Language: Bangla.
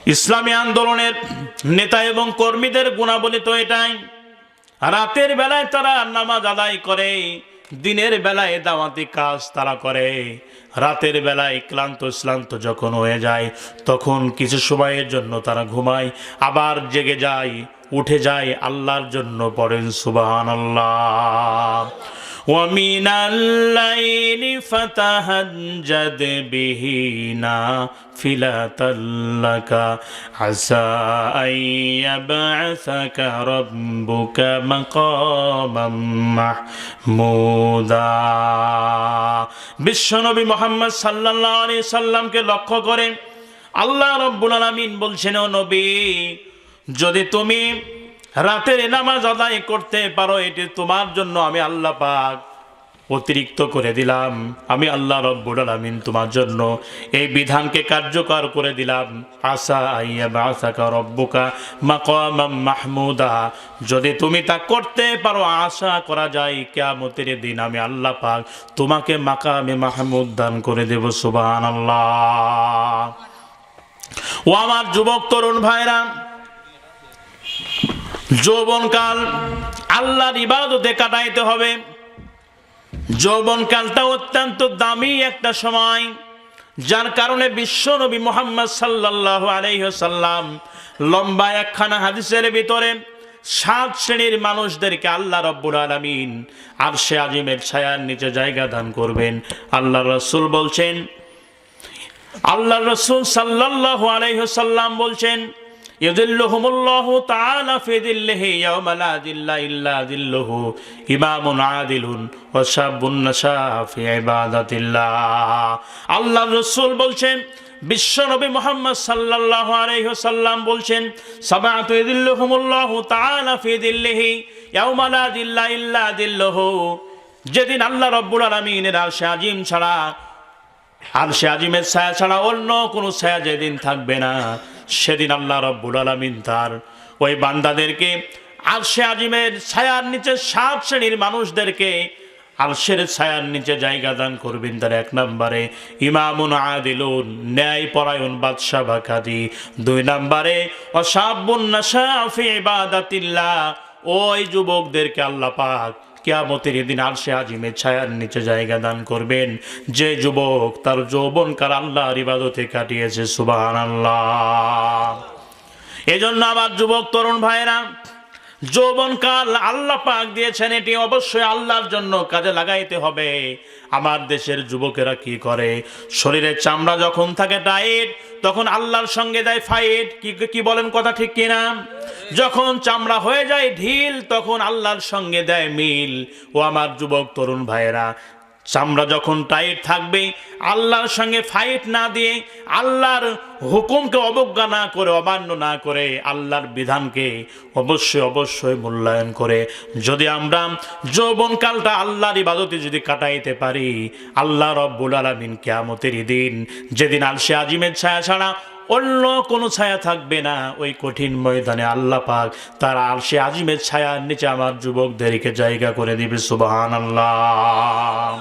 ইসলামী আন্দোলনের নেতা এবং কর্মীদের গুণাবলী তো এটাই, রাতের বেলায় তারা নামাজ আদায় করে, দিনের বেলায় দাওয়াতি কাজ তারা করে। রাতের বেলায় ক্লান্ত যখন হয়ে যায় তখন কিছু সময়ের জন্য তারা ঘুমায়, আবার জেগে যায়, উঠে যায়, আল্লাহর জন্য পড়েন সুবহানাল্লাহ। وَمِنَ اللَّيْلِ فَتَهَجَّدْ بِهِ نَافِلَةً لَكَ عَسَىٰ أَن يَبْعَثَكَ رَبُّكَ مَقَامًا মাহমুদা। বিশ্বনবী মুহাম্মদ সাল্লাল্লাহু আলাইহি সাল্লামকে লক্ষ্য করে আল্লাহ রাব্বুল আলামিন বলছেন, ও নবী, যদি তুমি রাতের নামাজ আদায় করতে পারো, এটি তোমার জন্য আমি আল্লাহ পাক অতিরিক্ত করে দিলাম। আমি আল্লাহ রাব্বুল আলামিন তোমার জন্য এই বিধানকে কার্যকর করে দিলাম। আসা আইয়া বাসাকা রব্বুকা মাকামাম মাহমুদা, যদি তুমি তা করতে পারো, আশা করা যায় কিয়ামতের দিন আমি আল্লাহ পাক তোমাকে মাকামে মাহমুদ দান করে দেব। সুবহানাল্লাহ। ও আমার যুবক তরুণ ভাইরা, যৌবনকাল আল্লাহর ইবাদতে কাটাইতে হবে। যৌবনকালটা অত্যন্ত দামি একটা সময়, যার কারণে বিশ্বনবী মুহাম্মদ সাল্লাল্লাহু আলাইহি ওয়াসাল্লাম লম্বা একখানা হাদিসের ভিতরে 7 শ্রেণীর মানুষদেরকে আল্লাহ রাব্বুল আলামিন আরশে আজিমের ছায়ার নিচে জায়গা দান করবেন। আল্লাহ রাসূল বলছেন, আল্লাহ রাসূল সাল্লাল্লাহু আলাইহি ওয়াসাল্লাম বলছেন, ইযিল্লুহুমুল্লাহু তাআলা ফি যিল্লিহি ইয়াওমা লা যিল্লা ইল্লা যিল্লুহু ইমামুন আদিলুন ওয়া শাবুন নাশা ফি ইবাদাতিল্লাহ। আল্লাহর রাসূল বলছেন, বিশ্বনবী মুহাম্মদ সাল্লাল্লাহু আলাইহি ওয়াসাল্লাম বলছেন, সাবাতু ইযিল্লুহুমুল্লাহু তাআলা ফি যিল্লিহি ইয়াওমা লা যিল্লা ইল্লা যিল্লুহু। যেদিন আল্লাহ রাব্বুল আলামিনের আরশে আজিম ছাড়া, আরশে আজিমের ছায়া ছাড়া অন্য কোনো ছায়া যেদিন থাকবে না, সেদিন আল্লাহ রাব্বুল আলামিন তার ওই বান্দাদেরকে আরশে আজিমের ছায়ার নিচে 7 শ্রেণীর মানুষদেরকে আরশের ছায়ার নিচে জায়গা দান করবেন। তার 1 নম্বরে ইমামুন আদিলুন, ন্যায় পরায়ণ বাদশা বা কাজী। 2 নম্বরে ওয়াশাবুন নাশা ফি ইবাদাতিল্লাহ, ওই যুবকদেরকে আল্লাহ পাক কিয়ামতের দিন আরশে আজিমের ছায়ার নিচে জায়গা দান করবেন, যে যুবক তার যৌবনকাল আল্লাহর ইবাদতে কাটিয়েছে। সুবহানাল্লাহ। এজন্য আমার যুবক তরুণ ভাইরা, যৌবনকাল আল্লাহ পাক দিয়েছেন, এটি অবশ্যই আল্লাহর জন্য কাজে লাগাইতে হবে। আমার দেশের যুবকেরা কি করে, শরীরের চামড়া যখন থাকে টাইট, তখন আল্লাহর সঙ্গে দেয় ফাইট। কি বলেন, কথা ঠিক কিনা? যখন চামড়া হয়ে যায় ঢিল, তখন আল্লাহর সঙ্গে দেয় মিল। ও আমার যুবক তরুণ ভাইয়েরা, চামড়া যখন টাইট থাকবে, আল্লাহর সঙ্গে ফাইট না দিয়ে, আল্লাহর হুকুমকে অবজ্ঞা না করে, অমান্য না করে, আল্লাহর বিধানকে অবশ্যই মূল্যায়ন করে যদি আমরা যৌবনকালটা আল্লাহর ইবাদতে যদি কাটাইতে পারি, আল্লাহ রাব্বুল আলামিন কিয়ামতের দিন, যেদিন আরশে আজিমের ছায়া ছাড়া অন্য কোনো ছায়া থাকবে না, ওই কঠিন ময়দানে আল্লাহ পাক তার আরশে আজিমের ছায়ার নিচে আমার যুবকদেরকে জায়গা করে দিবে। সুবহানাল্লাহ।